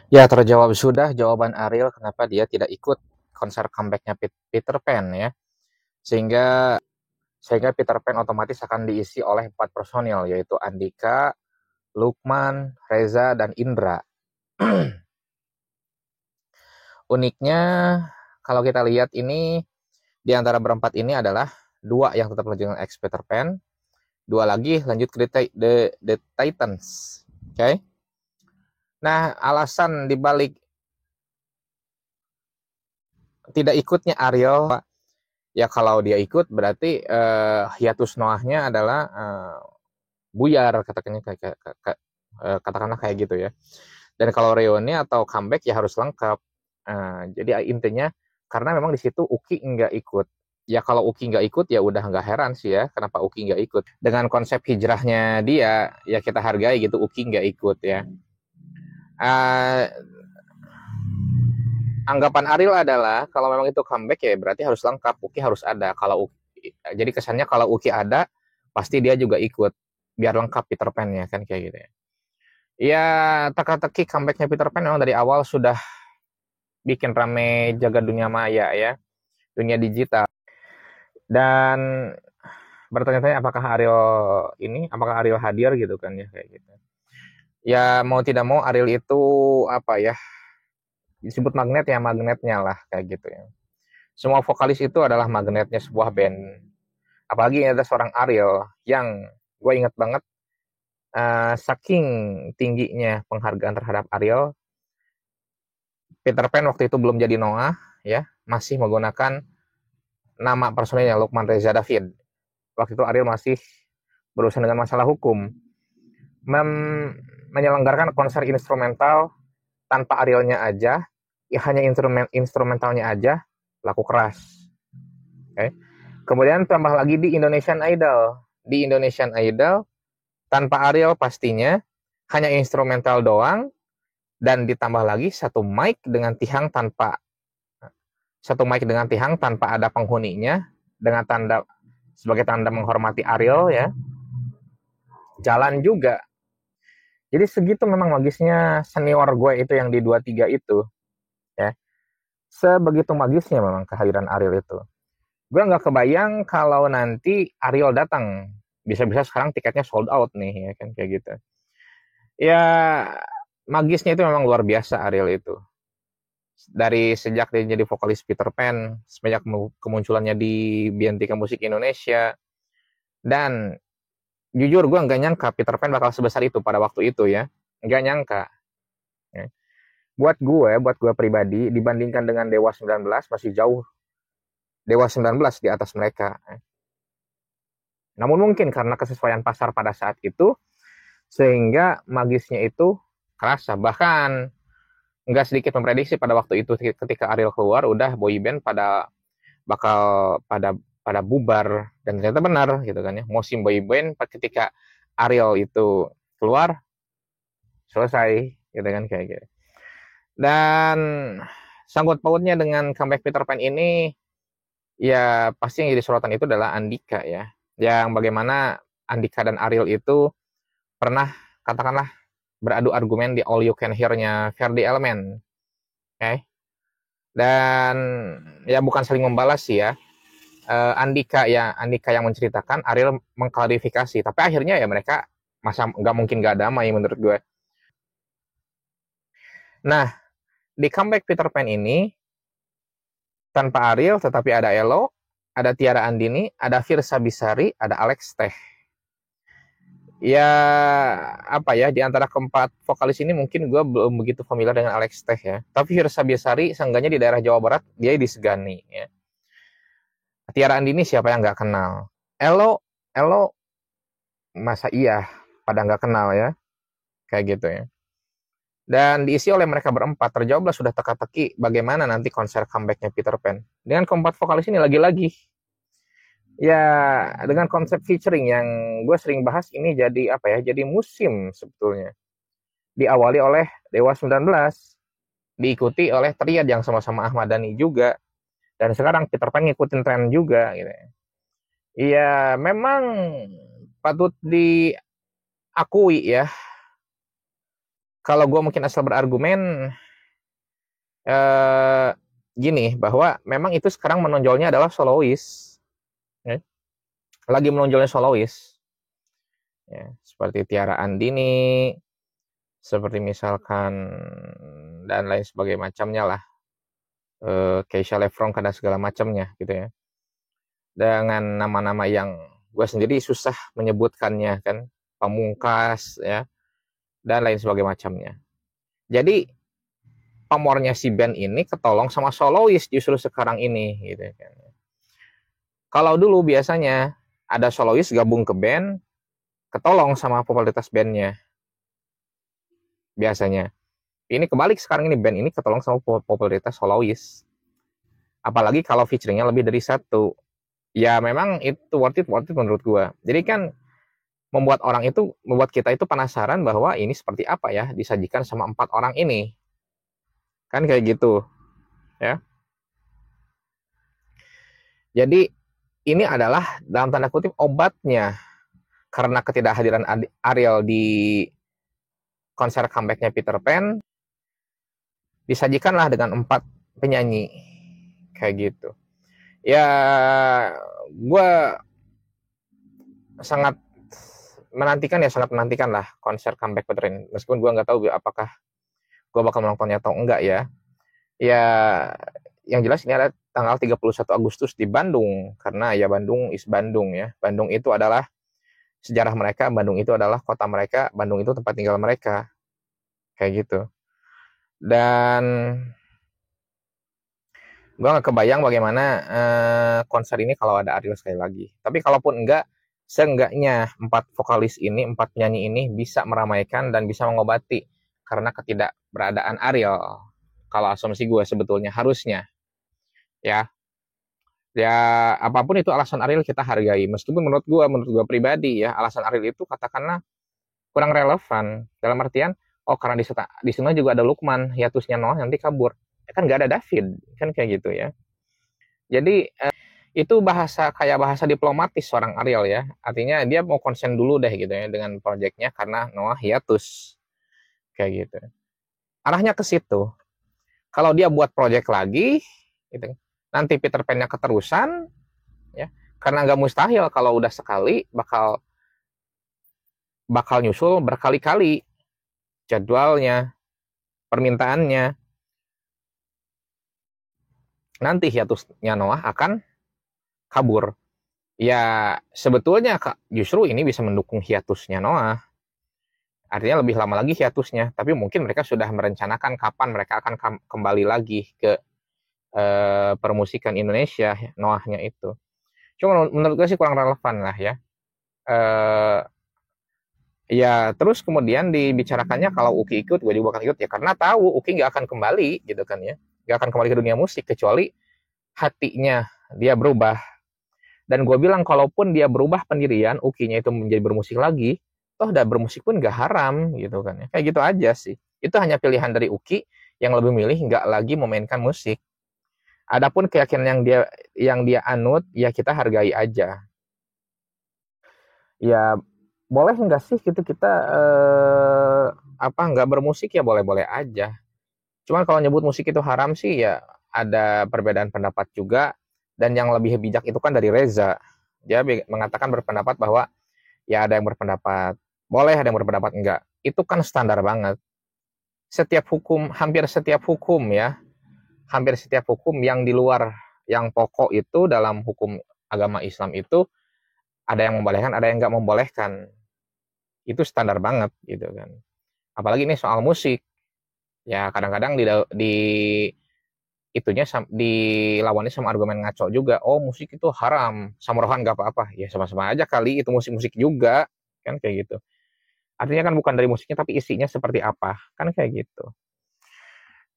Ya, terjawab sudah jawaban Ariel kenapa dia tidak ikut konser comeback-nya Peter Pan ya. Sehingga sehingga Peter Pan otomatis akan diisi oleh 4 personil yaitu Andika, Lukman, Reza, dan Indra. Uniknya kalau kita lihat ini di antara berempat ini adalah dua yang tetap lanjut ex Peter Pan, dua lagi lanjut ke The Titans. Oke. Okay? Nah, alasan dibalik tidak ikutnya Ariel, ya kalau dia ikut berarti hiatus Noahnya adalah buyar katakanlah kayak gitu ya. Dan kalau reuni atau comeback ya harus lengkap. Jadi intinya karena memang di situ Uki nggak ikut. Ya kalau Uki nggak ikut ya udah nggak heran sih ya kenapa Uki nggak ikut. Dengan konsep hijrahnya dia ya kita hargai gitu Uki nggak ikut ya. Uh, Anggapan Ariel adalah kalau memang itu comeback ya berarti harus lengkap, Uki harus ada. Kalau Uki, jadi kesannya kalau Uki ada pasti dia juga ikut biar lengkap Peter Pan-nya kan kayak gitu ya. Ya teka-teki comebacknya Peter Pan memang dari awal sudah bikin rame jaga dunia maya ya, dunia digital. Dan bertanya-tanya apakah Ariel hadir gitu kan ya kayak gitu. Ya mau tidak mau Ariel itu apa ya disebut magnet ya magnetnya lah kayak gitu ya. Semua vokalis itu adalah magnetnya sebuah band. Apalagi ada seorang Ariel yang gue inget banget saking tingginya penghargaan terhadap Ariel, Peter Pan waktu itu belum jadi Noah ya, masih menggunakan nama personilnya Lukman Reza David. Waktu itu Ariel masih berurusan dengan masalah hukum. Menyelenggarakan konser instrumental tanpa Arielnya aja, ya hanya instrumentalnya aja laku keras. Okay. Kemudian tambah lagi di Indonesian Idol. Di Indonesian Idol tanpa Ariel pastinya hanya instrumental doang dan ditambah lagi satu mic dengan tihang tanpa ada penghuninya dengan tanda sebagai tanda menghormati Ariel ya. Jalan juga. Jadi segitu memang magisnya senior gue itu yang di 23 itu ya. Sebegitu magisnya memang kehadiran Ariel itu. Gue nggak kebayang kalau nanti Ariel datang. Bisa-bisa sekarang tiketnya sold out nih ya kan kayak gitu. Ya magisnya itu memang luar biasa Ariel itu. Dari sejak dia jadi vokalis Peter Pan, semenjak kemunculannya di Biantika Musik Indonesia, dan jujur gue nggak nyangka Peter Pan bakal sebesar itu pada waktu itu ya, nggak nyangka. Ya. Buat gue pribadi dibandingkan dengan Dewa 19 masih jauh Dewa 19 di atas mereka. Namun mungkin karena kesesuaian pasar pada saat itu, sehingga magisnya itu kerasa. Bahkan nggak sedikit memprediksi pada waktu itu ketika Ariel keluar, udah boyband bakal pada bubar. Dan ternyata benar gitu kan ya. Musim boyband ketika Ariel itu keluar, selesai gitu kan kayak gitu. Dan sangkut pautnya dengan comeback Peter Pan ini, ya pasti yang jadi sorotan itu adalah Andika ya. Yang bagaimana Andika dan Ariel itu pernah katakanlah beradu argumen di All You Can Hear-nya Ferdi Element. Oke. Okay? Dan ya bukan saling membalas sih ya. Andika yang menceritakan, Ariel mengklarifikasi. Tapi akhirnya ya mereka masa nggak mungkin nggak damai menurut gue. Nah, di comeback Peter Pan ini tanpa Ariel tetapi ada Elo, ada Tiara Andini, ada Firsa Bisari, ada Alex Teh. Ya apa ya di antara keempat vokalis ini mungkin gue belum begitu familiar dengan Alex Teh ya. Tapi Firsa Besari seenggaknya di daerah Jawa Barat dia disegani ya. Tiara Andini siapa yang nggak kenal? Elo masa iya pada nggak kenal ya kayak gitu ya. Dan diisi oleh mereka berempat terjawablah sudah teka-teki bagaimana nanti konser comebacknya Peter Pan. Dengan keempat vokalis ini lagi-lagi ya dengan konsep featuring yang gue sering bahas ini jadi apa ya? Jadi musim sebetulnya. Diawali oleh Dewa 19, diikuti oleh Triad yang sama-sama Ahmad Dhani juga, dan sekarang Peter Pan ngikutin tren juga gitu. Iya memang patut diakui ya kalau gue mungkin asal berargumen gini, bahwa memang itu sekarang menonjolnya adalah solois, ya. Lagi menonjolnya solois, ya. Seperti Tiara Andini, seperti misalkan dan lain sebagainya macamnya lah, Keisha Lefron dan segala macamnya gitu ya, dengan nama-nama yang gue sendiri susah menyebutkannya kan, Pamungkas ya, dan lain sebagainya macamnya. Jadi pamornya si band ini ketolong sama solois justru sekarang ini gitu kan. Kalau dulu biasanya ada solois gabung ke band, ketolong sama popularitas bandnya biasanya. Ini kebalik sekarang, ini band ini ketolong sama popularitas solois. Apalagi kalau featuringnya lebih dari satu. Ya memang itu worth it menurut gua. Jadi kan membuat kita itu penasaran bahwa ini seperti apa ya disajikan sama 4 orang ini. Kan kayak gitu, ya. Jadi ini adalah dalam tanda kutip obatnya karena ketidakhadiran Ariel di konser comebacknya Peter Pan, disajikanlah dengan 4 penyanyi kayak gitu. Ya, gue sangat menantikan lah konser comeback Peter Pan. Meskipun gue nggak tahu apakah gue bakal menontonnya atau enggak ya. Ya, yang jelas ini ada tanggal 31 Agustus di Bandung, karena ya Bandung is Bandung ya. Bandung itu adalah sejarah mereka, Bandung itu adalah kota mereka, Bandung itu tempat tinggal mereka. Kayak gitu. Dan gue gak kebayang bagaimana konser ini kalau ada Ariel sekali lagi. Tapi kalaupun enggak, seenggaknya 4 vokalis ini, 4 penyanyi ini bisa meramaikan dan bisa mengobati karena ketidakberadaan Ariel. Kalau asumsi gue sebetulnya harusnya. Ya, apapun itu alasan Ariel kita hargai. Meskipun menurut gue pribadi ya, alasan Ariel itu katakanlah kurang relevan. Dalam artian, oh karena di sana juga ada Lukman, hiatusnya Noah nanti kabur. Kan gak ada David, kan kayak gitu ya. Jadi itu kayak bahasa diplomatis seorang Ariel ya. Artinya dia mau konsen dulu deh gitu ya dengan proyeknya karena Noah hiatus. Kayak gitu. Arahnya ke situ. Kalau dia buat proyek lagi, gitu, nanti Peter Pan-nya keterusan, ya, karena nggak mustahil kalau udah sekali bakal nyusul berkali-kali jadwalnya, permintaannya. Nanti hiatusnya Noah akan kabur. Ya sebetulnya justru ini bisa mendukung hiatusnya Noah. Artinya lebih lama lagi hiatusnya, tapi mungkin mereka sudah merencanakan kapan mereka akan kembali lagi ke permusikan Indonesia, Noahnya itu. Cuma menurut gue sih kurang relevan lah ya. Ya terus kemudian dibicarakannya kalau Uki ikut, gue juga akan ikut ya, karena tahu Uki nggak akan kembali gitu kan ya, nggak akan kembali ke dunia musik kecuali hatinya dia berubah. Dan gue bilang kalaupun dia berubah pendirian, Ukinya itu menjadi bermusik lagi, toh udah bermusik pun gak haram gitu kan ya. Kayak gitu aja sih. Itu hanya pilihan dari Uki yang lebih milih nggak lagi memainkan musik. Adapun keyakinan yang dia anut, ya kita hargai aja. Ya boleh nggak sih gitu kita nggak bermusik, ya boleh-boleh aja. Cuman kalau nyebut musik itu haram sih ya ada perbedaan pendapat juga. Dan yang lebih bijak itu kan dari Reza. Dia mengatakan berpendapat bahwa ya ada yang berpendapat boleh, ada yang berpendapat enggak. Itu kan standar banget. Hampir setiap hukum yang di luar yang pokok itu dalam hukum agama Islam itu ada yang membolehkan, ada yang enggak membolehkan. Itu standar banget gitu kan. Apalagi ini soal musik. Ya kadang-kadang di itunya dilawannya sama argumen ngaco juga. Oh musik itu haram, sama rohan gak apa-apa. Ya sama-sama aja kali, itu musik-musik juga. Kan kayak gitu. Artinya kan bukan dari musiknya tapi isinya seperti apa. Kan kayak gitu.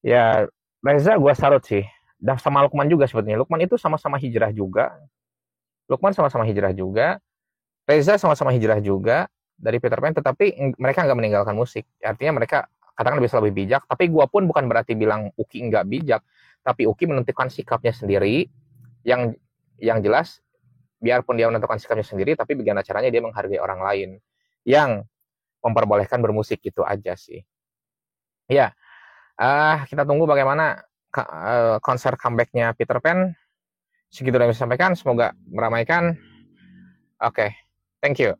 Ya Reza gue salut sih. Dan sama Lukman juga sebetulnya. Lukman itu sama-sama hijrah juga. Reza sama-sama hijrah juga dari Peter Pan. Tetapi mereka nggak meninggalkan musik. Artinya mereka katakan bisa lebih bijak. Tapi gue pun bukan berarti bilang Uki nggak bijak. Tapi Uki menentukan sikapnya sendiri. Yang jelas, biarpun dia menentukan sikapnya sendiri, tapi bagaimana caranya dia menghargai orang lain yang memperbolehkan bermusik, gitu aja sih. Ya, kita tunggu bagaimana konser comeback-nya Peter Pan. Segitu yang bisa sampaikan, semoga meramaikan. Oke, thank you.